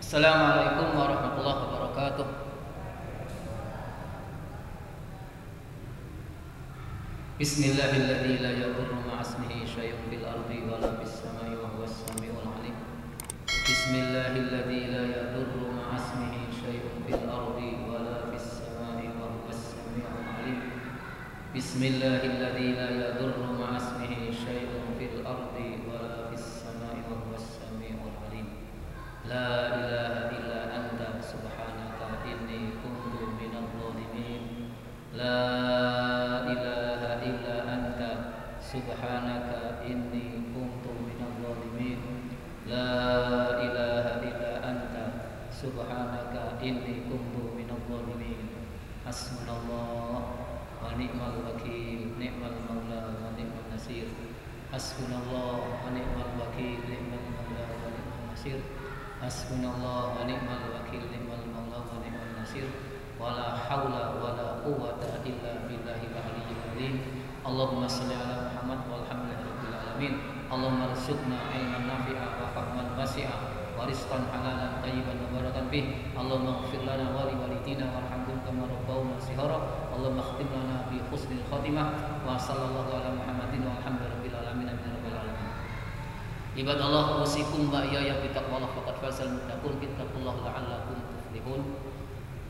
Assalamualaikum warahmatullahi wabarakatuh. Bismillahilladzi la yadurru ma'asmihi syai'un fil ardi wala fis samai wa huwas samiul alim. Bismillahilladzi la yadurru ma'asmihi syai'un fil ardi wala fis samai wa huwas samiul alim. Bismillahilladzi la yadurru ma'asmihi syai'un fil ardi wala fis samai wa huwas samiul alim. La ilaha illa anta subhanaka inni kuntu minadh dhalimin. La ilaha illa anta subhanaka inni kuntu minadh dhalimin. La ilaha illa anta subhanaka inni kuntu minadh dhalimin. Hasbunallah wa ni'mal wakil, ni'mal maula wa ni'mal nasir. Hasbunallah wa ni'mal wakil, ni'mal maula wa ni'mal nasir. Hasbunallah wa ni'mal wakil, ni'mal maula wa ni'mal nasir. Wala haula wala quwwata illa billahil aliyyil azim. Allahumma shalli ala Muhammad walhamdulillahi rabbil alamin. Allahumma rzuqna ilman nafi'a wa fahman wasi'a wa rizqan halalan thayyiban mubarakan bih. Allahumma ighfir lana wa li walidina warhamhum kama rabbawna shighara. Allahumma khtim lana bi husnil khatimah wa sallallahu ala Muhammadin walhamdulillahi rabbil alamin. Amin ya rabbal alamin. Ibadallah, usikum wa iyaya bi taqwallah faqad fazal muttaqun. Ittaqullaha la'allakum tuflihun.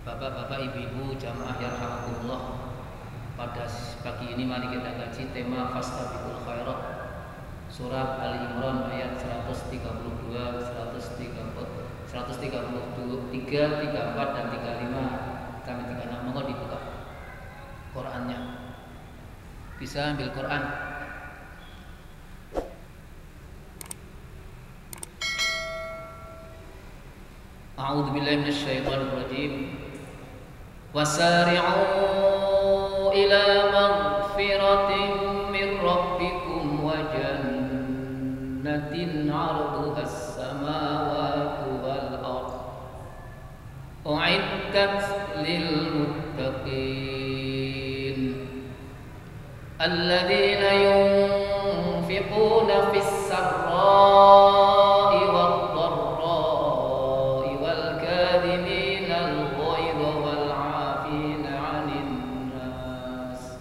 Bapak-bapak, ibu-ibu, jamaah yarhamakumullah. Pada pagi ini mari kita kaji tema fastabiqul khairat. Surat Ali Imran ayat 132, 133, 34 dan 35 sampai 36. Monggo dibuka Qur'annya. Bisa ambil Qur'an. A'udzu billahi minasyaitonir rajim. Wasari'u ila maghfiratin min rabbikum wa jannatin 'arduha as-samawati wal ardh u'iddat lil muttaqin alladzina yunfiquna fis sarra'i wad dharra'i wal kadhimina al-ghayza wal 'afina 'anil nas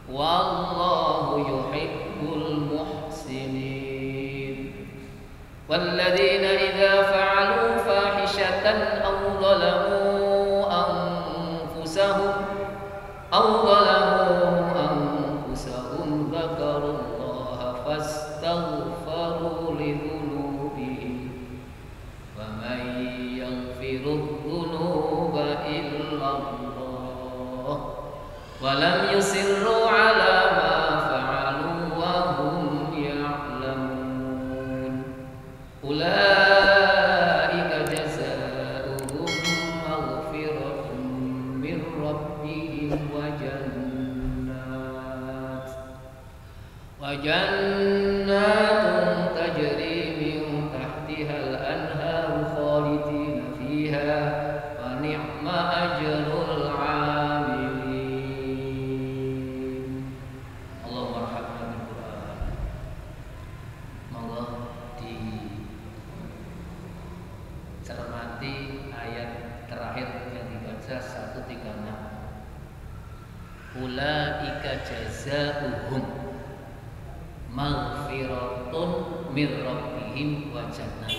wallahu yuhibbul muhsinin. Walladzina idza fa'alu fahishatan aw zalamu anfusahum dzakarullaha fastaghfaru lidzunubihim wa man yaghfiru dzunuba illallah wa lam yusirru ala ma fa'alu wa hum ya'lamun. Ulaika jazaohum maghfiratun min rabbihim wa jannatun tajri min tahtihal anharu khalidina fiha wa ni'ma ajrul 'amilin. Allahumma arhamna bil Qur'an. Monggo dicermati ayat terakhir yang dibaca 136. Ulaika jazaohum maghfiratun mir rabbihim wa jannah.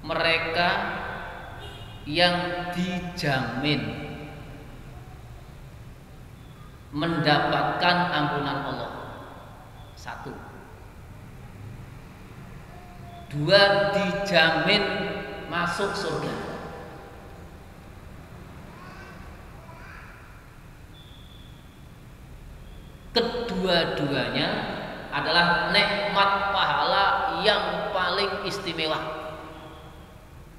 Mereka yang dijamin mendapatkan ampunan Allah. 1. 2, dijamin masuk surga. Kedua-duanya adalah nikmat pahala yang paling istimewa.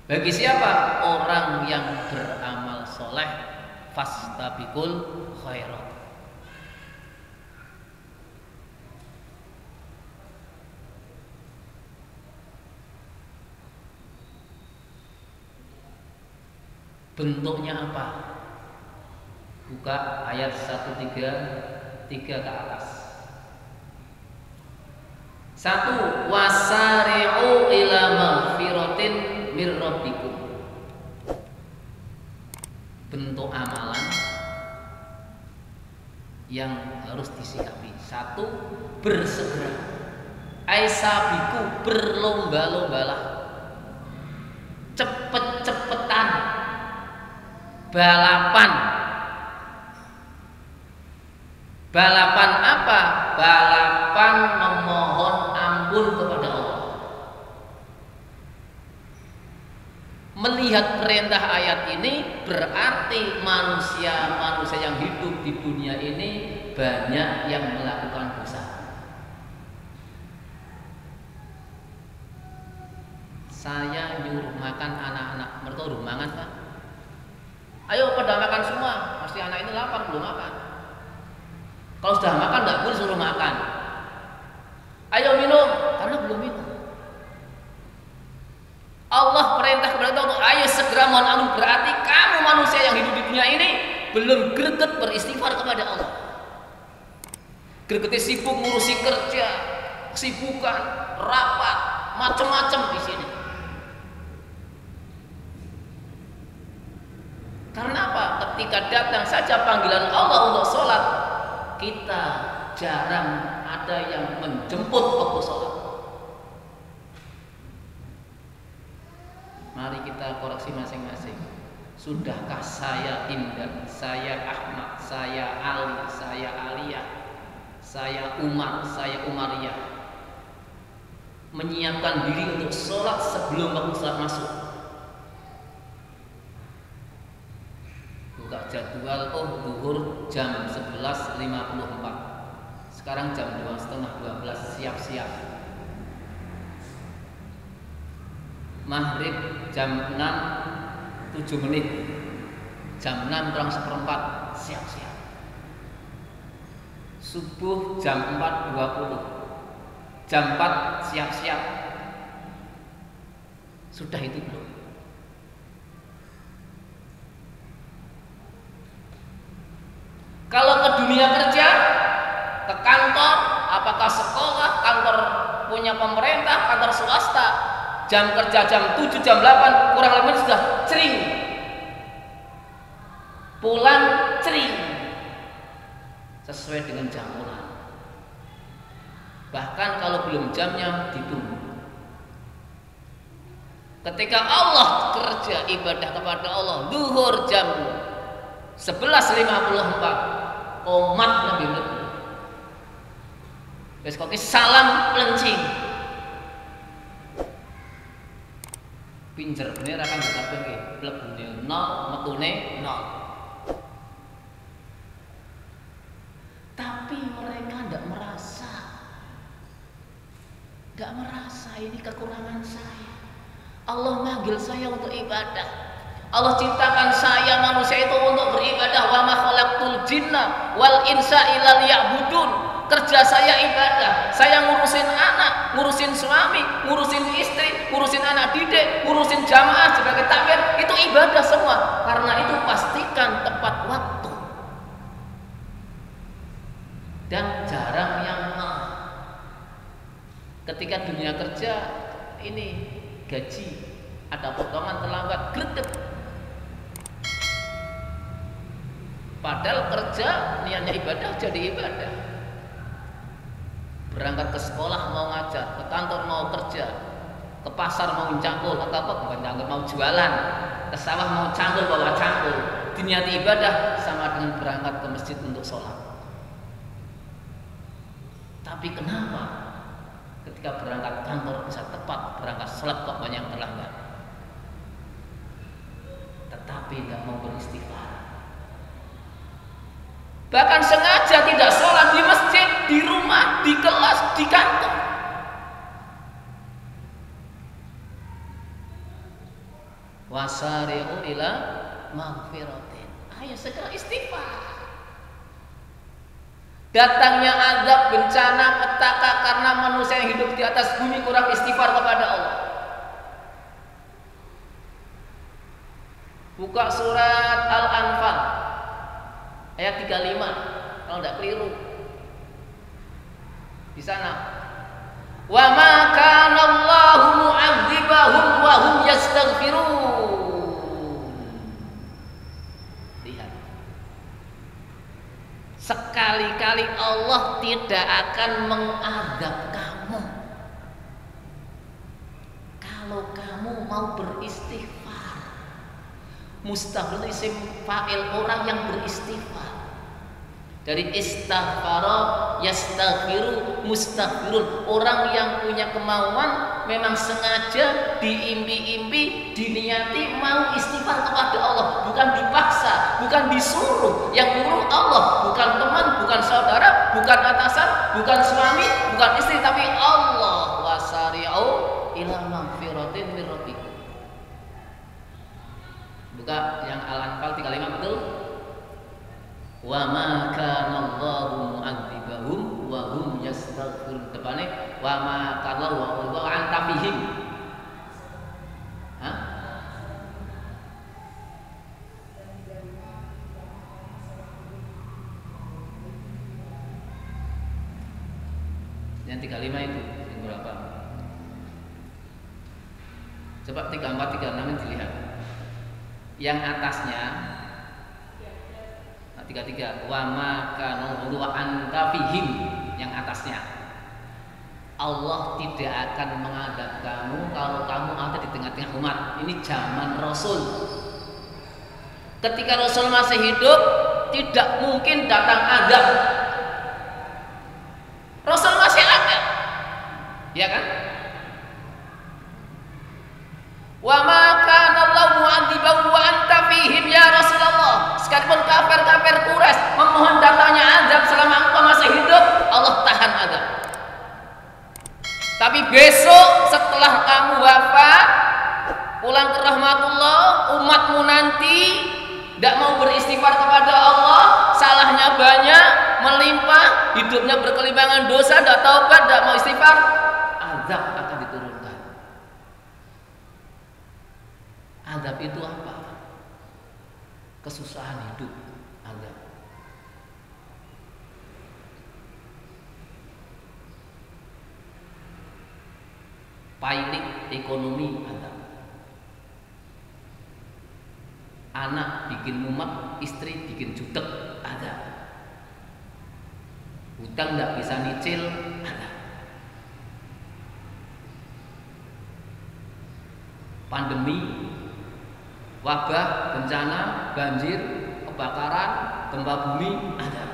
Bagi siapa? Orang yang beramal soleh. Fastabiqul khairat. Bentuknya apa? Buka ayat 133 ke atas. Satu, wasari'u ila maghfiratin mir rabbikum. Bentuk amalan yang harus disikapi. Satu, bersegera. Aisabiku, berlomba-lombalah. Cepet-cepetan. Balapan. Balapan apa? Balapan memohon ampun kepada Allah. Melihat perintah ayat ini berarti manusia yang hidup di dunia ini banyak yang melakukan dosa. Saya nyuruh makan anak-anak, mertua udah mangan Pak? Ayo pada makan semua, pasti anak ini lapar belum makan. Kalau sudah makan nggak boleh suruh makan. Ayo minum, karena belum minum. Allah perintah kepada kita untuk ayo segera mohon ampun, berarti kamu manusia yang hidup di dunia ini belum greget beristighfar kepada Allah. Gregetnya sibuk ngurusi kerja, kesibukan, rapat, macam-macam di sini. Karena apa? Ketika datang saja panggilan Allah untuk sholat, kita jarang ada yang menjemput waktu sholat. Mari kita koreksi masing-masing. Sudahkah saya Indan, saya Ahmad, saya Ali, saya Alia, saya Umar, saya Umaria menyiapkan diri untuk sholat sebelum waktu sholat masuk? Buka jadwal, oh zuhur jam 11.54. Sekarang jam 11.30, siap-siap. Maghrib jam 6 7 menit. Jam 6 kurang seperempat, siap-siap. Subuh jam 4.20. Jam 4 siap-siap. Sudah itu belum? Kalau ke dunia kerja, ke kantor, apakah sekolah, kantor punya pemerintah, kantor swasta, jam kerja jam 7, jam 8, kurang lebih sudah cering. Pulang cering. Sesuai dengan jamuan. Bahkan kalau belum jamnya ditunggu. Ketika Allah kerja ibadah kepada Allah, zuhur jam 11.54, umat Nabi Lut. Wis kok salam plencing. Pinjer bener akan dikatakan nggih, mlebune 0, metune 0. Tapi mereka tidak merasa ini kekurangan saya. Allah manggil saya untuk ibadah. Allah ciptakan saya manusia itu untuk beribadah. Wa ma khalaqtul jinna wal insa illa liya'budun. Kerja saya ibadah. Saya ngurusin anak, ngurusin suami, ngurusin istri, ngurusin anak didik, ngurusin jamaah sebagai takmir, itu ibadah semua. Karena itu pastikan tepat waktu. Dan jarang yang ketika dunia kerja ini gaji ada potongan terlambat, greget. Padahal kerja niatnya ibadah jadi ibadah. Berangkat ke sekolah mau ngajar, ke kantor mau kerja, ke pasar mau cangkul, atau apa bukan cangkul, mau jualan, ke sawah mau cangkul bawa cangkul. Diniati ibadah sama dengan berangkat ke masjid untuk sholat. Tapi kenapa ketika berangkat kantor bisa tepat, berangkat sholat kok banyak terlambat? Tetapi tidak mau beristighfar. Bahkan sengaja tidak sholat di masjid, di rumah, di kelas, di kantor. Wasari'u ila maghfiratin. Ayo segera istighfar. Datangnya azab, bencana, petaka karena manusia yang hidup di atas bumi kurang istighfar kepada Allah. Buka surat Al-Anfal ayat 35 kalau tidak keliru. Di sana Wa ma kana Allahu mu'adzibahum wa hum yastaghfirun. Lihat. Sekali-kali Allah tidak akan mengadab kamu kalau kamu mau beristighfar. Mustahil isim fa'il orang yang beristighfar. Dari istaghfara yastaghfiru mustaghfirun. Orang yang punya kemauan memang sengaja diimpi-impi, diniati mau istighfar kepada Allah, bukan dipaksa, bukan disuruh. Yang nyuruh Allah, bukan teman, bukan saudara, bukan atasan, bukan suami, bukan istri, tapi Allah. Wasari'u ila magfiratin min rabbikum. Buka yang Al-Anfal 35 betul? Wa ma kana Allahu mu'adzibahum wa hum yastaghfirun. Depannya wa ma kana wa anta fihim. Hah? Yang 35 itu yang berapa? Coba 34 36 dilihat. Yang atasnya 33 wa ma kana wa anta fihim, yang atasnya Allah tidak akan mengadab kamu kalau kamu ada di tengah-tengah umat. Ini zaman Rasul. Ketika Rasul masih hidup tidak mungkin datang adab. Rasul masih ada, ya kan? Wa ma kana Allahu mu'adzibahum wa anta fihim ya Rasulullah. Sekalipun kafir-kafir Quraisy memohon datangnya azab selama engkau masih hidup, Allah tahan azab. Tapi besok setelah kamu wafat, pulang ke rahmatullah, umatmu nanti tidak mau beristighfar kepada Allah, salahnya banyak, melimpah, hidupnya berkelimpangan dosa, tidak taubat, tidak mau istighfar, azab akan diturunkan. Azab itu apa? Kesusahan hidup. Azab. Pailit ekonomi. Azab. Anak bikin mumet, istri bikin jutek. Azab. Hutang tidak bisa nyicil. Azab. Pandemi, wabah, bencana, banjir, kebakaran, gempa bumi, ada.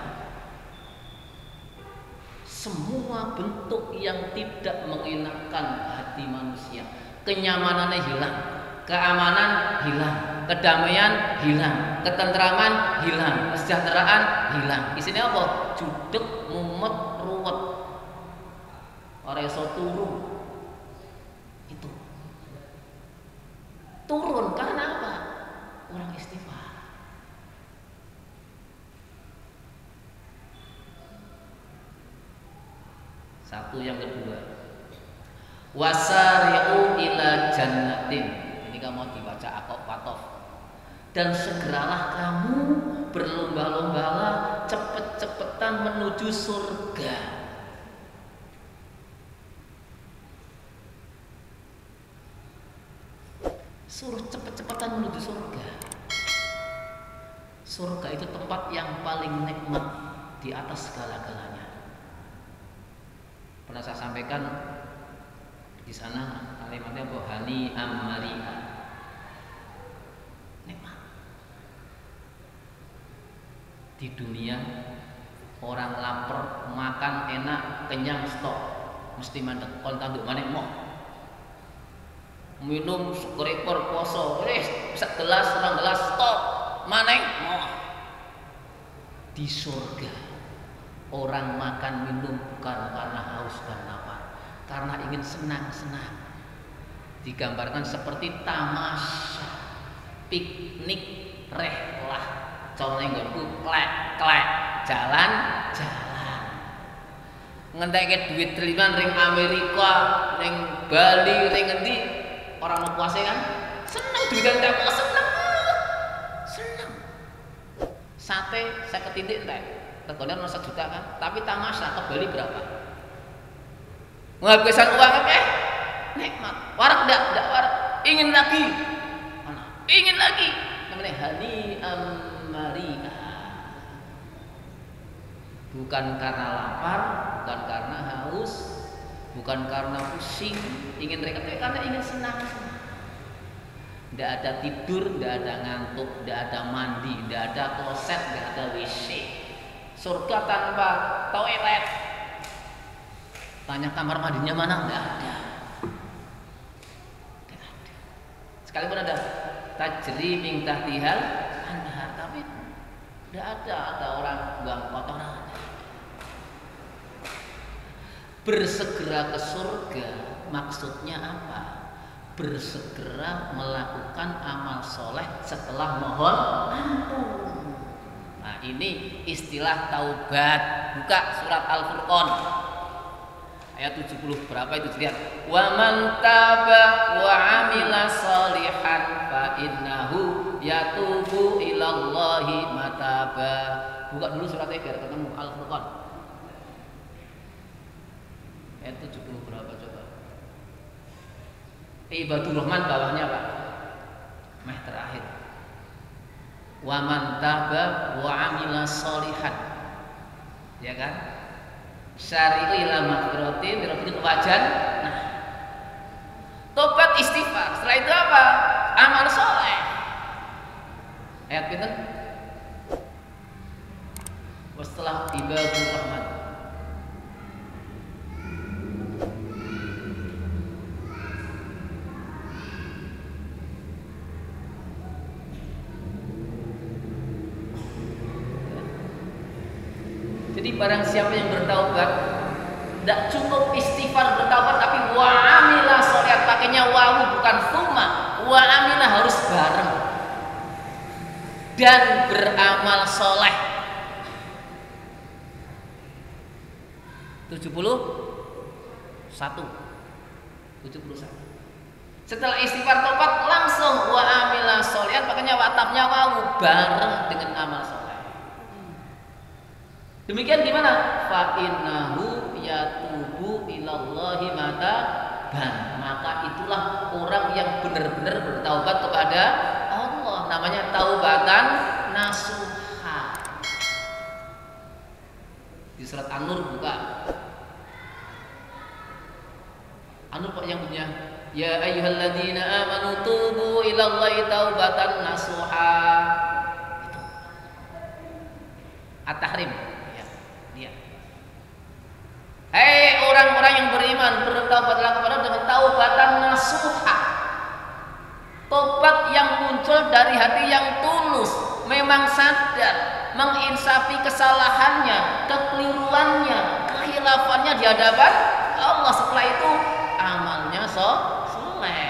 Semua bentuk yang tidak mengenakan hati manusia. Kenyamanannya hilang, keamanan hilang, kedamaian hilang, ketentraman hilang, kesejahteraan hilang. Isinya apa? Judek, mumet, ruwet, ora iso turu. Itu turun karena apa? Orang istighfar. Satu, yang kedua, wasari'u ila jannatin. Ini kamu dibaca akok patof. Dan segeralah kamu, berlomba-lombalah, cepet-cepetan menuju surga. Suruh cepet-cepetan menuju surga. Surga itu tempat yang paling nikmat di atas segala-galanya. Pernah saya sampaikan di sana kalimatnya apa? Hani ammaria. Nikmat. Di dunia orang lapar makan enak, kenyang stop, mesti mandek kon tanduk maneh moh. Minum sekeripur poso, segelas, serang gelas, stop, maneng, moh. Di surga orang makan minum bukan karena haus dan lapar, karena ingin senang-senang. Digambarkan seperti tamasya, piknik, rehlah, colenggonku, klek-klek, jalan-jalan. Ngentek duit triliunan ring Amerika, ring Bali, ring endi. Orang mau puasa kan seneng duitan teh, seneng, seneng. Sate saya ketidik teh, regane 1 juta kan, tapi tamasya ke Bali berapa? Menghabiskan uang nikmat. Warak enggak warak. Ingin lagi. Ingin lagi. Namanya hani amaria. Bukan karena lapar, bukan karena haus, bukan karena pusing, ingin reka, karena ingin senang. Tidak ada tidur, tidak ada ngantuk, tidak ada mandi, tidak ada kloset, tidak ada WC. Surga tanpa toilet. Tanya kamar mandinya mana? Tidak ada. Tidak ada. Sekalipun ada tajri min tahtihal anhar, tapi tidak ada orang buang kotoran. Bersegera ke surga maksudnya apa? Bersegera melakukan amal soleh setelah mohon ampun. Nah ini istilah taubat. Buka surat Al-Furqan ayat 70 berapa itu lihat. Wa man taba wa amila sholihan fa innahu yatubu ilallahi mataba. Buka dulu surat biar ketemu Al-Furqan ayat 70 berapa coba. Ibadur Rahman bawahnya Pak. Meh terakhir. Wa man taba wa amila sholihan. Ya kan? Syari'u ila maghfiratin rabbil wajan. Nah. Tobat istighfar. Setelah itu apa? Amal soleh. Ayat pinten? Setelah ibadur Rahman. Jadi barang siapa yang bertaubat, tidak cukup istighfar bertaubat, tapi wa amila sholihat, pakainya wawu bukan summa. Wa amila harus bareng dan beramal soleh. 71. Setelah istighfar taubat langsung wa amila sholihat, pakainya watapnya wawu bareng dengan amal soleh. Demikian gimana? Fa innahu yatubu ilallahi mataban. Maka itulah orang yang benar-benar bertaubat kepada Allah. Namanya taubatan nasuha. Di surat An-Nur buka. An-Nur kok yang punya? Ya ayyuhalladzina amanu tubu ilallahi taubatan nasuha. Itu. At-Tahrim. Hei orang-orang yang beriman, bertaubatlah kepada dengan taubatan nasuha. Tobat yang muncul dari hati yang tulus, memang sadar, menginsafi kesalahannya, kekeliruannya, kehilafannya di hadapan Allah. Setelah itu amalnya soleh.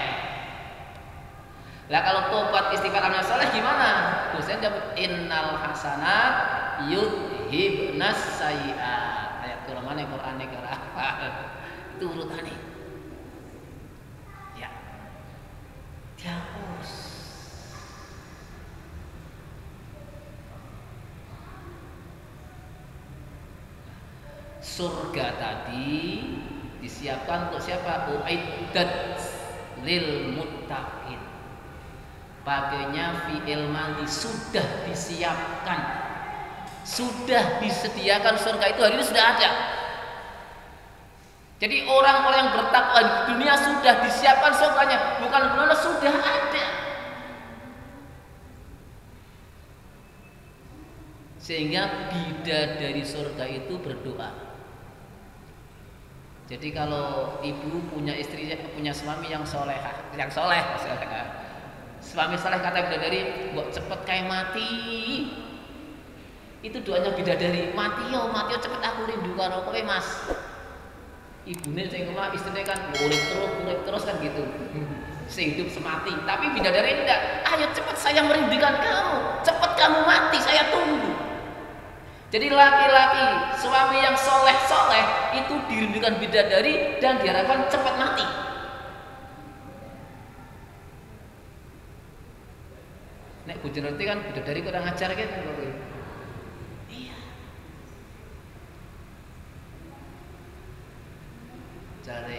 Lah kalau tobat istighfar amal soleh gimana? Dosen dapat innal hasanat yudhibnas sayiat. Mana Quran negara itu urutannya ya dihapus. Surga tadi disiapkan untuk siapa? Uiddat lil muttaqin. Pakainya fi'il madhi, sudah disiapkan, sudah disediakan. Surga itu hari ini sudah ada. Jadi orang-orang yang bertakwa di dunia sudah disiapkan surganya, bukan belum, sudah ada. Sehingga bidadari surga itu berdoa. Jadi kalau ibu punya istri, punya suami yang soleh, suami soleh kata bidadari, "Mbok cepet kayak mati." Itu doanya bidadari, mati yo cepet aku rindu karo kowe Mas. Ibunya sing omah istrinya kan urip terus kan gitu. Sehidup semati. Tapi bidadari tidak, ayo cepat saya merindukan kamu, cepat kamu mati, saya tunggu. Jadi laki-laki suami yang soleh itu dirindukan bidadari dan diharapkan cepat mati. Nek bojo nanti kan bidadari kurang ajar kan kok. Cara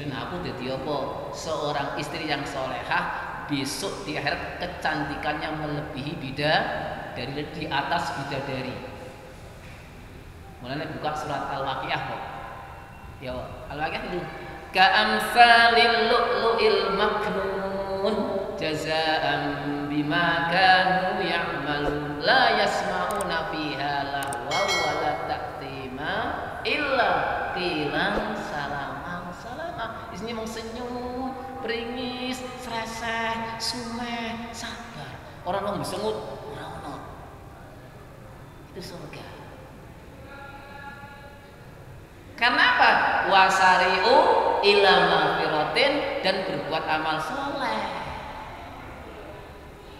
nah aku jadi apa? Seorang istri yang solehah besok di akhirat kecantikannya melebihi dari di atas bidadari. Mulanya buka surat Al-Waqiah kok. Ya, Al-Waqiah itu ka'amsalil lu'lu'il maknun jazaa'an bima kanu ya'malun la yasma'una fiha lahwa wa la ta'tima illa qilan salaman salama. Isinya mau senyum, beringis, sreseh, sumeh, sabar. Orang mau disengut, orang itu surga. Karena apa? Wasari'u ila magfiratin, dan berbuat amal soleh.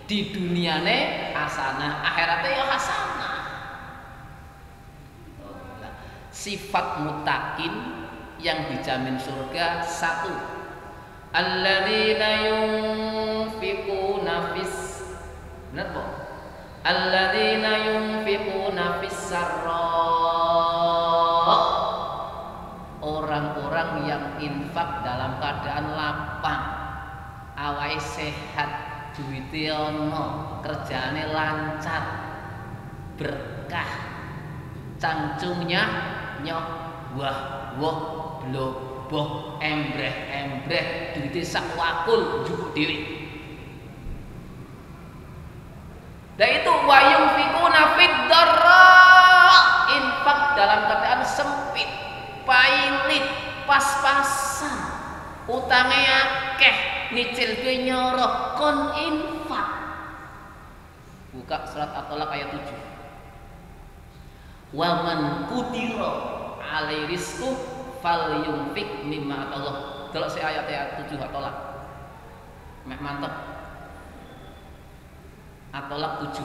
Di duniane hasanah, akhiratnya ya hasanah. Sifat mutakin yang dijamin surga satu, alladzina yunfiquna fis, benar bu? Alladzina yunfiquna fis sarra, orang-orang yang infak dalam keadaan lapang, awake sehat, duwite ono, kerjane lancar, berkah, cangcungnya nyoh wah bloboh embreh duwite sak wakul njupuk dhewe. Dan itu wayung fikuna fid darra, infak dalam keadaan sempit, pailit, pas-pasan, utangnya akeh, nyicil duwe nyoro, kon infak. Buka surat At-Thalaq ayat 7. Wa man qudira alai rizqu falyunfik mimma Allah. Delok si ayat 7 At-Thalaq. Mek mantep. At-Thalaq 7.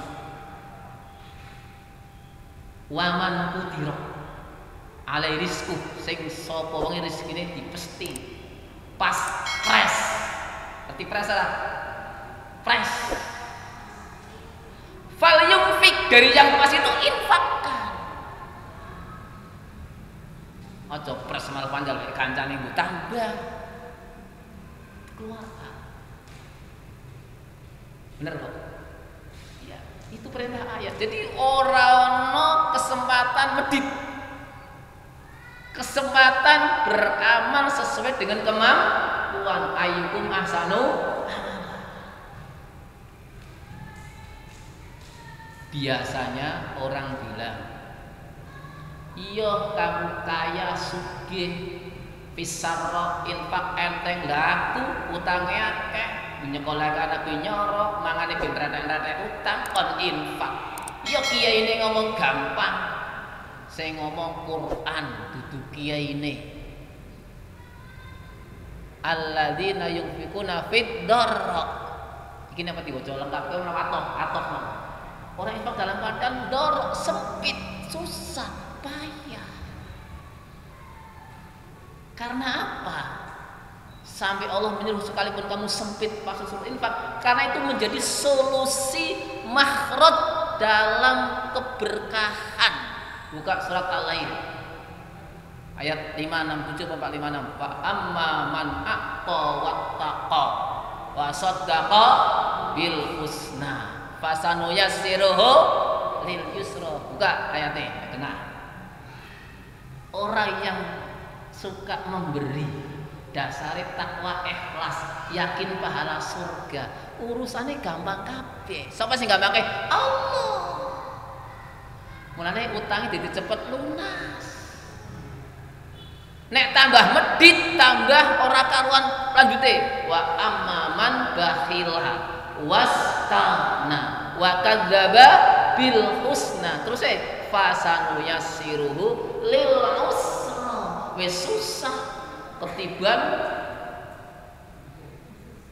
Wa man qudira alai rizku, sing sapa wong rezekine dipesti pas pres. Berarti pres lah. Pres. Fal yunfik, dari yang pas itu infakkan. Aja pres malah panjal kayak kancane nggo tambah. Keluarkan. Bener kok? Ya, itu perintah ayat. Jadi ora ono kesempatan medit, kesempatan beramal sesuai dengan kemampuan. Ayyukum ahsanu amala. Biasanya orang bilang, iya kamu kaya sugih, pisarro infak enteng laku, utangnya akeh, nyekolah anak nyoro, mangane pinter-pinter utang kon infak. Iya kiai ini ngomong gampang, saya ngomong Quran dudu kiai ini. Alladzina yunfikuna fid darra. Iki apa diwaca lengkap ke atof. Orang infak dalam keadaan dor, sempit, susah, payah. Karena apa? Sampai Allah menyuruh sekalipun kamu sempit pas suruh infak, karena itu menjadi solusi makhraj dalam keberkahan. Buka surat Al-Lail ayat 567 456. Fa amma man aqta wattaqa wa saddaqa bil husna fasanuyassiruhu lil yusra. Buka ayatnya, dengar. Orang yang suka memberi, dasare takwa ikhlas, yakin pahala surga, urusannya gampang kabeh. Sapa sing gampang Allah. Mulane utangnya jadi cepet lunas. Nek tambah medit, tambah ora karuan lanjute. Wa amman bakhila wastana wa kadzdzaba bil husna. Terus fasanu yassiruhu lil usra. Wis susah ketiban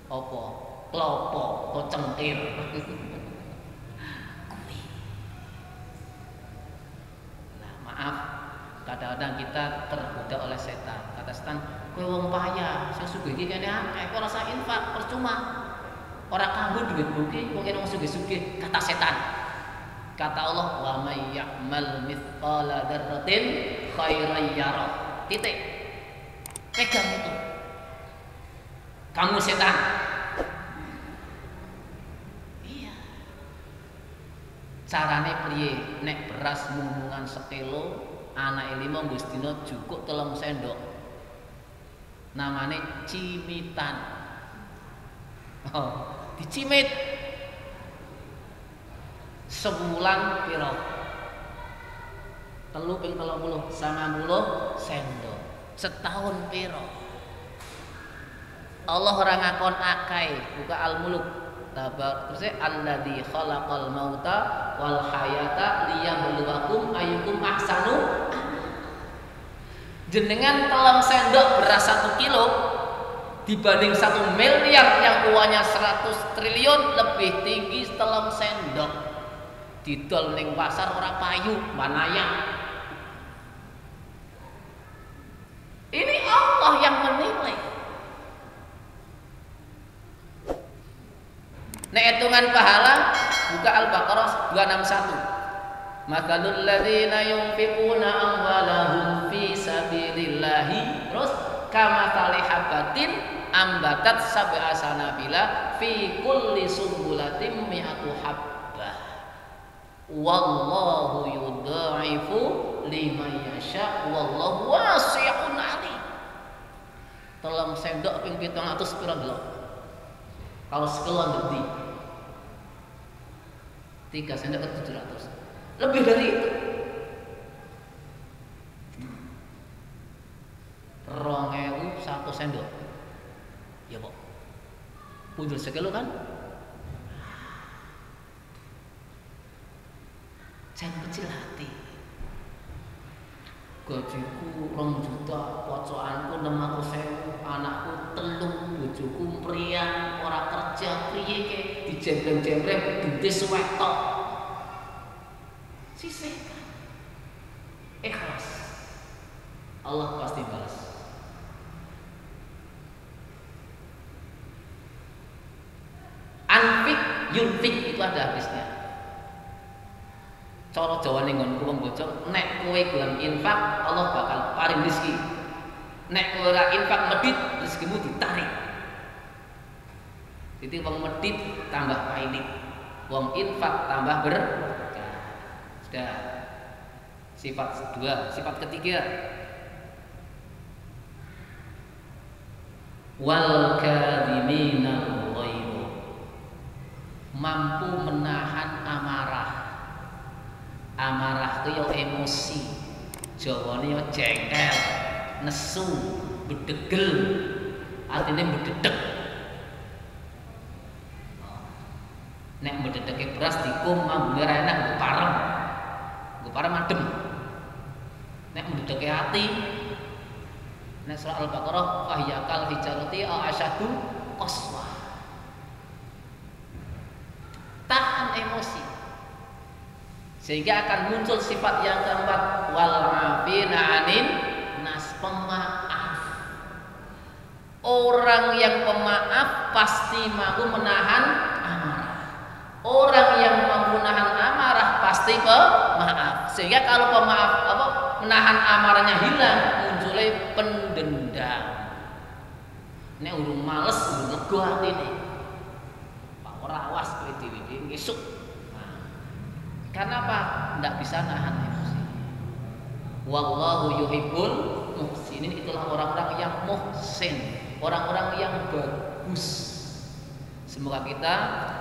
apa? Klopo atau cengkir. Maaf, kadang-kadang kita tergoda oleh setan. Kata setan, kowe wong payah, sing sugih iki kene akeh, kok rasa infak percuma. Ora kanggo duit buki, wong kene wong sugih-sugih, kata setan. Kata Allah, wa may ya'mal mithqala dzarratin khairan yarah. Titik. Pegang itu. Kamu setan. Iya. Carane priye? Nek beras mumungan sekilo, anake 5 Gustino cukup 3 sendok. Namane cimitan. Oh, dicimit. Sebulan piro? 3 ping 30 90 sendok. Setahun piro? Allah ora ngakon akai, buka Al-Muluk. Terus alladzi khalaqal mauta wal hayata liyabluwakum ayyukum ahsanu. Jenengan 3 sendok beras 1 kilo dibanding 1 miliar yang uangnya 100 triliun lebih tinggi 3 sendok. Didol ning pasar ora payu, manaya. Ini Allah yang menilai. Nek hitungan pahala buka Al-Baqarah 261. Matsalul ladzina yunfiquna amwalahum fi sabilillahi terus kamatsali habatin ambatat sab'a sanabila fi kulli sumbulatin mi'atu habbah. Wallahu yudha'ifu liman yasha wallahu wasi'un 'alim. 3 sendok ping 700 pira delok. Kalau sekelon gede 3 sendok ke 700. Lebih dari itu. 2.000 1 sendok. Ya, Pak. Punjul sekilo kan? Jangan kecil hati. Gajiku 2 juta, pocokanku 600.000, anakku 3, bojoku mriyang, ora kerja priye ke dijembreng-jembreng gede suwek tok. Sisihkan. Ikhlas. Allah pasti balas. Anfik yunfik itu ada habisnya. Cara Jawane nggonku wong bocor, nek kowe gelem infak, Allah bakal paring rezeki. Nek kowe ora infak medhit, rezekimu ditarik. Jadi wong medhit tambah pailit, wong infak tambah berkah. Sudah. Sifat 2, sifat ketiga. Wal kadhiminal ghaidh. Mampu menahan amarah. Amarah itu ya emosi, Jawane ya jengkel, nesu, bedegel, artinya bededek. Nek bededeke beras dikum ambune ra enak nggo parem adem. Nek bededeke ati, nek surah Al-Baqarah fahyakal hijarati au asyadu qaswa. Tahan emosi. Sehingga akan muncul sifat yang keempat, wal afina 'anin nas, pemaaf. Orang yang pemaaf pasti mampu menahan amarah. Orang yang mampu menahan amarah pasti pemaaf. Sehingga kalau pemaaf menahan amarahnya hilang, munculnya pendendam. Nek urung males, urung lega atine. Pak ora awas kowe dhewe ngesuk. Karena apa? Tidak bisa nahan emosi. Wallahu yuhibbul muhsinin. Itulah orang-orang yang muhsin, orang-orang yang bagus. Semoga kita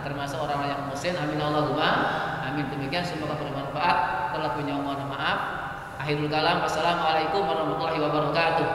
termasuk orang-orang yang muhsin. Amin Allahumma amin. Demikian semoga bermanfaat. Kalau punya mohon maaf. Akhirul kalam. Wassalamualaikum warahmatullahi wabarakatuh.